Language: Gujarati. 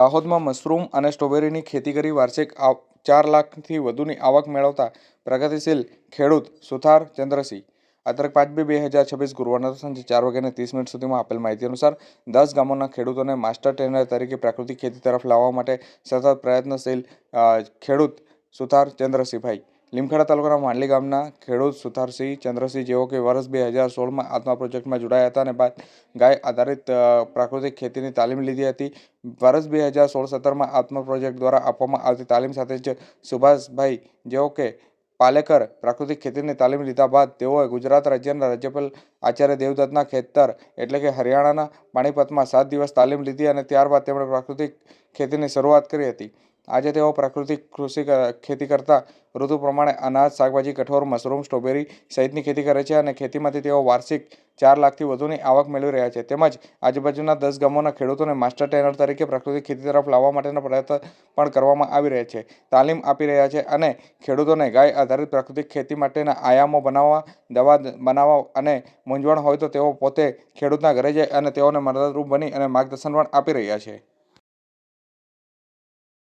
દાહોદમાં મશરૂમ અને સ્ટ્રોબેરીની ખેતી કરી વાર્ષિક 4 લાખથી વધુની આવક મેળવતા પ્રગતિશીલ ખેડૂત સુથાર ચંદ્રસિંહ. તારીખ 5/2/2026 ગુરુવારના સાંજે 4:30 સુધીમાં આપેલ માહિતી અનુસાર 10 ગામોના ખેડૂતોને માસ્ટર ટ્રેનર તરીકે પ્રાકૃતિક ખેતી તરફ લાવવા માટે સતત પ્રયત્નશીલ ખેડૂત સુથાર ચંદ્રસિંહભાઈ. લીમખેડા તાલુકાના માંડલી ગામના ખેડૂત સુથારસિંહ ચંદ્રસિંહ જેઓ કે વર્ષ 2016માં આત્મા પ્રોજેક્ટમાં જોડાયા હતા અને બાદ ગાય આધારિત પ્રાકૃતિક ખેતીની તાલીમ લીધી હતી. વર્ષ 2016-17માં આત્મા પ્રોજેક્ટ દ્વારા આપવામાં આવતી તાલીમ સાથે જ સુભાષભાઈ જેઓ કે પાલેકર પ્રાકૃતિક ખેતીની તાલીમ લીધા બાદ તેઓએ ગુજરાત રાજ્યના રાજ્યપાલ આચાર્ય દેવવ્રતના ખેતર એટલે કે હરિયાણાના પાણીપતમાં 7 દિવસ તાલીમ લીધી અને ત્યારબાદ તેમણે પ્રાકૃતિક ખેતીની શરૂઆત કરી હતી. આજે તેઓ પ્રાકૃતિક ખેતી કરતા ઋતુ પ્રમાણે અનાજ, શાકભાજી, કઠોળ, મશરૂમ, સ્ટ્રોબેરી સહિતની ખેતી કરે છે અને ખેતીમાંથી તેઓ વાર્ષિક 4 લાખથી વધુની આવક મેળવી રહ્યા છે. તેમજ આજુબાજુના 10 ગામોના ખેડૂતોને માસ્ટર ટ્રેનર તરીકે પ્રાકૃતિક ખેતી તરફ લાવવા માટેના પ્રયત્નો પણ કરવામાં આવી રહ્યા છે, તાલીમ આપી રહ્યા છે અને ખેડૂતોને ગાય આધારિત પ્રાકૃતિક ખેતી માટેના આયામો બનાવવા, દવા બનાવવા અને મૂંઝવણ હોય તો તેઓ પોતે ખેડૂતના ઘરે જાય અને તેઓને મદદરૂપ બની અને માર્ગદર્શન પણ આપી રહ્યા છે.